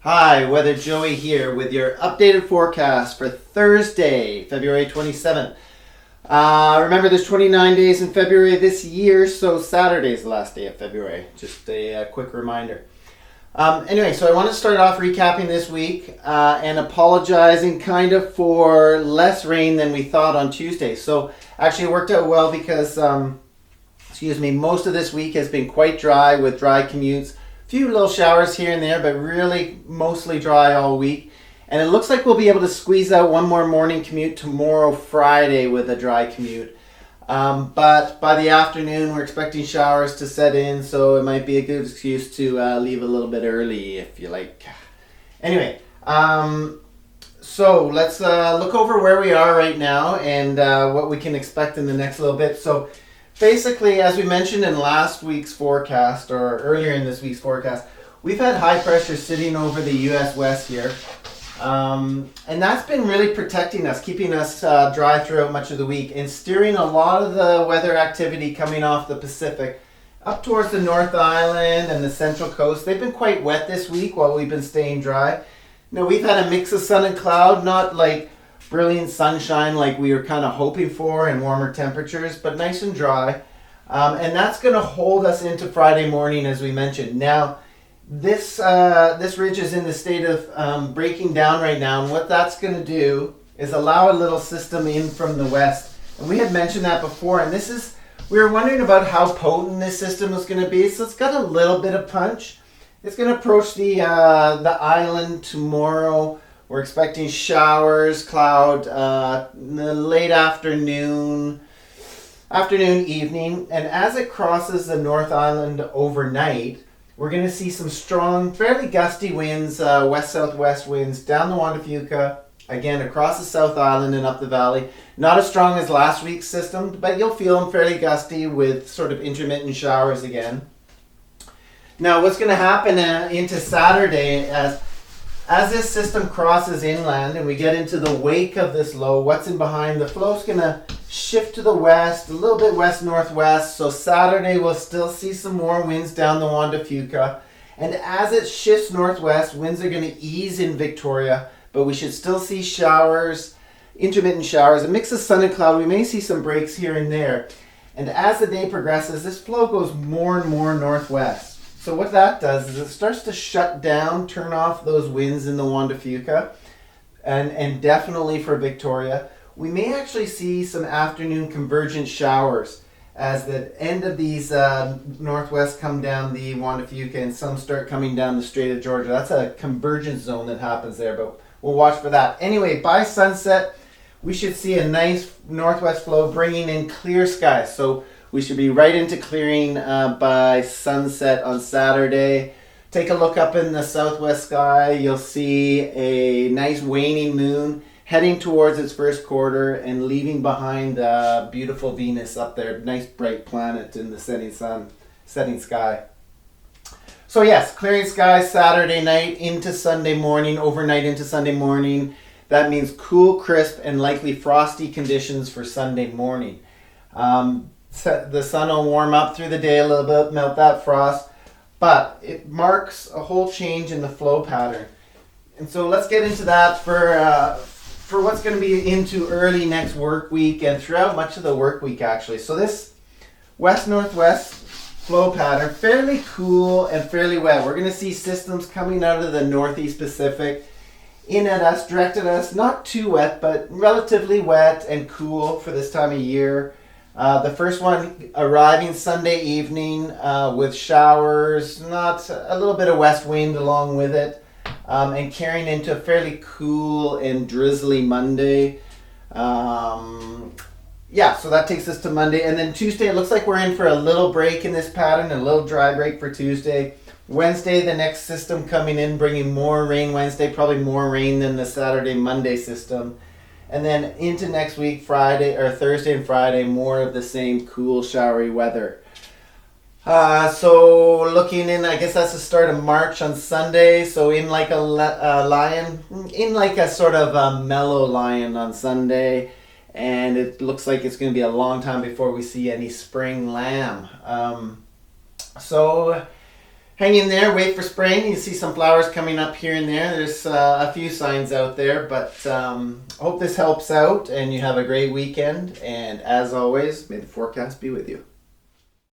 Hi, Weather Joey here with your updated forecast for Thursday, February 27th. Remember, there's 29 days in February this year, so Saturday is the last day of February. Just a quick reminder. Anyway, so I want to start off recapping this week and apologizing kind of for less rain than we thought on Tuesday. So actually it worked out well because, most of this week has been quite dry with dry commutes. Few little showers here and there, but really mostly dry all week. And it looks like we'll be able to squeeze out one more morning commute tomorrow, Friday, with a dry commute. But by the afternoon, we're expecting showers to set in, so it might be a good excuse to leave a little bit early if you like. Anyway, so let's look over where we are right now and what we can expect in the next little bit. So basically, as we mentioned in last week's forecast, or earlier in this week's forecast, we've had high pressure sitting over the U.S. West here. And that's been really protecting us, keeping us dry throughout much of the week, and steering a lot of the weather activity coming off the Pacific up towards the North Island and the Central Coast. They've been quite wet this week while we've been staying dry. Now, we've had a mix of sun and cloud, not like brilliant sunshine like we were kind of hoping for and warmer temperatures, but nice and dry. And that's going to hold us into Friday morning, as we mentioned. Now, this ridge is in the state of breaking down right now, and what that's going to do is allow a little system in from the west. And we had mentioned that before, and we were wondering about how potent this system was going to be. So it's got a little bit of punch. It's going to approach the island tomorrow. We're expecting showers, cloud, in the late afternoon, evening. And as it crosses the North Island overnight, we're going to see some strong, fairly gusty winds, west-southwest winds down the Juan de Fuca, again across the South Island and up the valley. Not as strong as last week's system, but you'll feel them fairly gusty with sort of intermittent showers again. Now, what's going to happen into Saturday as this system crosses inland and we get into the wake of this low, what's in behind, the flow's going to shift to the west, a little bit west-northwest. So Saturday we'll still see some more winds down the Juan de Fuca. And as it shifts northwest, winds are going to ease in Victoria, but we should still see showers, intermittent showers, a mix of sun and cloud. We may see some breaks here and there. And as the day progresses, this flow goes more and more northwest. So what that does is it starts to shut down, turn off those winds in the Juan de Fuca, and definitely for Victoria. We may actually see some afternoon convergent showers as the end of these northwest come down the Juan de Fuca and some start coming down the Strait of Georgia. That's a convergence zone that happens there, but we'll watch for that. Anyway, by sunset, we should see a nice northwest flow bringing in clear skies. So we should be right into clearing by sunset on Saturday. Take a look up in the southwest sky. You'll see a nice waning moon heading towards its first quarter and leaving behind beautiful Venus up there. Nice bright planet in the setting sky. So yes, clearing skies Saturday night into Sunday morning, overnight into Sunday morning. That means cool, crisp, and likely frosty conditions for Sunday morning. The sun will warm up through the day a little bit, melt that frost, but it marks a whole change in the flow pattern. And so let's get into that for what's going to be into early next work week and throughout much of the work week actually. So this west-northwest flow pattern, fairly cool and fairly wet. We're going to see systems coming out of the northeast Pacific in at us, directed at us, not too wet, but relatively wet and cool for this time of year. The first one arriving Sunday evening with showers, not a little bit of west wind along with it, and carrying into a fairly cool and drizzly Monday. So that takes us to Monday. And then Tuesday, it looks like we're in for a little break in this pattern, a little dry break for Tuesday. Wednesday, the next system coming in, bringing more rain Wednesday, probably more rain than the Saturday-Monday system. And then into next week, Thursday and Friday, more of the same cool, showery weather. So looking in, I guess that's the start of March on Sunday. So in like a lion, in like a sort of a mellow lion on Sunday. And it looks like it's going to be a long time before we see any spring lamb. So hang in there, wait for spring. You see some flowers coming up here and there. There's a few signs out there, but hope this helps out and you have a great weekend. And as always, may the forecast be with you.